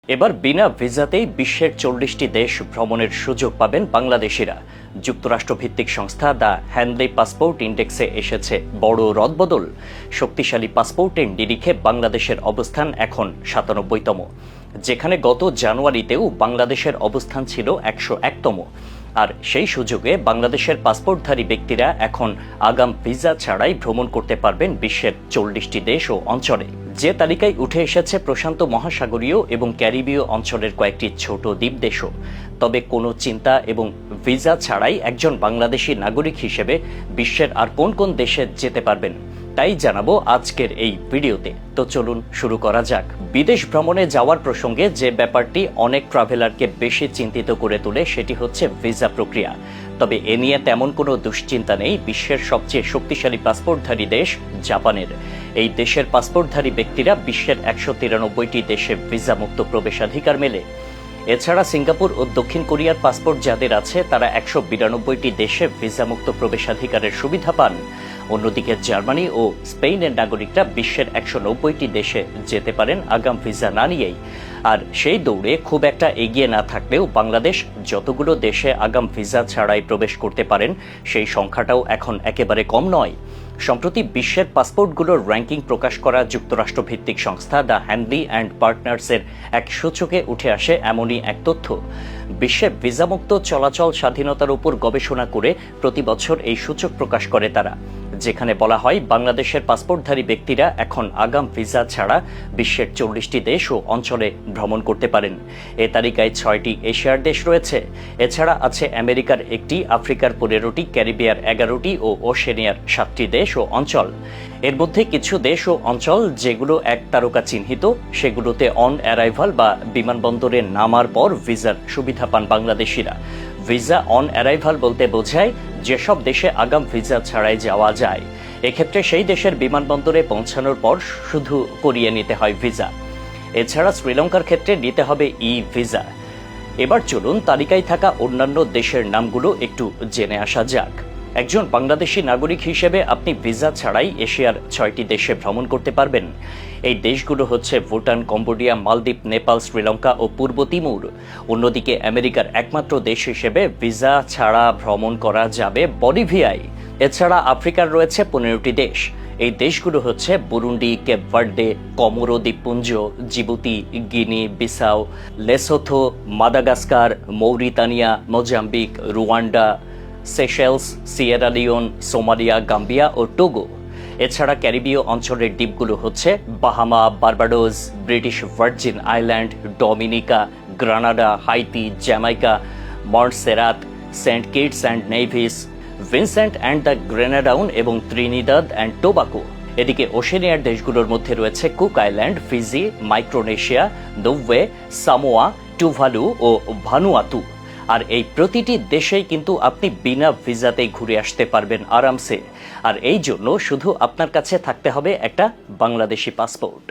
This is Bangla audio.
এবার বিনা ভিসাতেই বিশ্বের 40টি দেশ ভ্রমণের সুযোগ পাবেন বাংলাদেশিরা। যুক্তরাষ্ট্রভিত্তিক সংস্থা দ্য হ্যান্ডলি পাসপোর্ট ইন্ডেক্সে এসেছে বড় রদবদল। শক্তিশালী পাসপোর্টের নিরিখে বাংলাদেশের অবস্থান এখন 97তম, যেখানে গত জানুয়ারিতেও বাংলাদেশের অবস্থান ছিল 101তম। আর সেই সুযোগে বাংলাদেশের পাসপোর্টধারী ব্যক্তিরা এখন আগাম ভিসা ছাড়াই ভ্রমণ করতে পারবেন বিশ্বের 40টি দেশ ও অঞ্চলে। যে তালিকায় উঠে এসেছে প্রশান্ত মহাসাগরীয় এবং ক্যারিবীয় অঞ্চলের কয়েকটি ছোট দ্বীপ দেশও। তবে কোনো চিন্তা এবং ভিসা ছাড়াই একজন বাংলাদেশি নাগরিক হিসেবে বিশ্বের আর কোন কোন দেশে যেতে পারবেন তাই জানাবো আজকের এই ভিডিওতে। তো চলুন শুরু করা যাক। বিদেশ ভ্রমণে যাওয়ার প্রসঙ্গে যে ব্যাপারটি অনেক ট্রাভেলারকে বেশি চিন্তিত করে তোলে সেটি হচ্ছে ভিসা প্রক্রিয়া। তবে এ নিয়ে তেমন কোনো দুশ্চিন্তা নেই বিশ্বের সবচেয়ে শক্তিশালী পাসপোর্টধারী দেশ জাপানের। এই দেশের পাসপোর্টধারী ব্যক্তিরা বিশ্বের 193টি দেশে ভিসা মুক্ত প্রবেশাধিকার মেলে। এছাড়া সিঙ্গাপুর ও দক্ষিণ কোরিয়ার পাসপোর্ট যাদের আছে তারা 192টি দেশে ভিসা মুক্ত প্রবেশাধিকারের সুবিধা পান। অন্যদিকে জার্মানি ও স্পেনের নাগরিকরা বিশ্বের 190টি দেশে যেতে পারেন আগাম ভিসা না নিয়েই। আর সেই দৌড়ে খুব একটা এগিয়ে না থাকলেও বাংলাদেশ যতগুলো দেশে আগাম ভিসা ছাড়াই প্রবেশ করতে পারেন সেই সংখ্যাটাও এখন একেবারে কম নয়। সম্প্রতি বিশ্বের পাসপোর্টগুলোর র্যাঙ্কিং প্রকাশ করা যুক্তরাষ্ট্রভিত্তিক সংস্থা দ্য হ্যান্ডলি অ্যান্ড পার্টনার্সের এক সূচকে উঠে আসে এমনই এক তথ্য। বিশ্বে ভিসামুক্ত চলাচল স্বাধীনতার উপর গবেষণা করে প্রতি বছর এই সূচক প্রকাশ করে তারা, যেখানে বলা হয় বাংলাদেশের পাসপোর্টধারী ব্যক্তিরা এখন আগাম ভিসা ছাড়া বিশ্বের 40টি দেশ ও অঞ্চলে ভ্রমণ করতে পারেন। এ তালিকায় 6টি এশিয়ার দেশ রয়েছে। এছাড়া আছে আমেরিকার 1টি, আফ্রিকার 15টি, ক্যারিবিয়ার 11টি ও ওশেনিয়ার 7টি দেশ ও অঞ্চল। এর মধ্যে কিছু দেশ ও অঞ্চল যেগুলো এক তারকা চিহ্নিত, সেগুলোতে অন অ্যারাইভাল বা বিমানবন্দরে নামার পর ভিসার সুবিধা পান বাংলাদেশিরা। ভিসা অন অ্যারাইভাল বলতে বোঝায় যেসব দেশে আগাম ভিসা ছাড়াই যাওয়া যায়। এক্ষেত্রে সেই দেশের বিমানবন্দরে পৌঁছানোর পর শুধু করিয়ে নিতে হয় ভিসা। এছাড়া শ্রীলঙ্কার ক্ষেত্রে নিতে হবে ই ভিসা। এবার চলুন তালিকায় থাকা অন্যান্য দেশের নামগুলো একটু জেনে আসা যাক। একজন বাংলাদেশি নাগরিক হিসেবে আপনি ভিসা ছাড়াই এশিয়ার 6টি দেশে ভ্রমণ করতে পারবেন। এই দেশগুলো হচ্ছে ভুটান, কম্বোডিয়া, মালদ্বীপ, নেপাল, শ্রীলঙ্কা ও পূর্ব তিমুর। অন্যদিকে আমেরিকার একমাত্র দেশ হিসেবে ভিসা ছাড়া ভ্রমণ করা যাবে বলিভিয়ায়। এছাড়া আফ্রিকার রয়েছে 15টি দেশ। এই দেশগুলো হচ্ছে বুরুন্ডি, কেপ ভার্দে, কমোরো দ্বীপপুঞ্জ, Djibouti, Guinea Bissau, Lesotho, Madagascar, Mauritania, Mozambique, Rwanda, Seychelles, Sierra Leone, Somalia, Gambia ও টোগো। এছাড়া ক্যারিবীয় অঞ্চলের দ্বীপগুলো হচ্ছে Bahama, Barbados, British Virgin Island, Dominica, Grenada, Haiti, Jamaica, Montserrat, Saint Kitts and Nevis, Vincent and the Grenadines এবং ত্রিনিদাদ অ্যান্ড টোবাকো। এদিকে ওশেনিয়ার দেশগুলোর মধ্যে রয়েছে Cook Island, Fiji, Micronesia, Niue, Samoa, Tuvalu ও ভানুয়াতু। আর এই প্রতিটি দেশেই কিন্তু আপনি বিনা ভিসাতেই ঘুরে আসতে পারবেন আরামসে। আর এই জন্য শুধু আপনার কাছে থাকতে হবে একটা বাংলাদেশি পাসপোর্ট।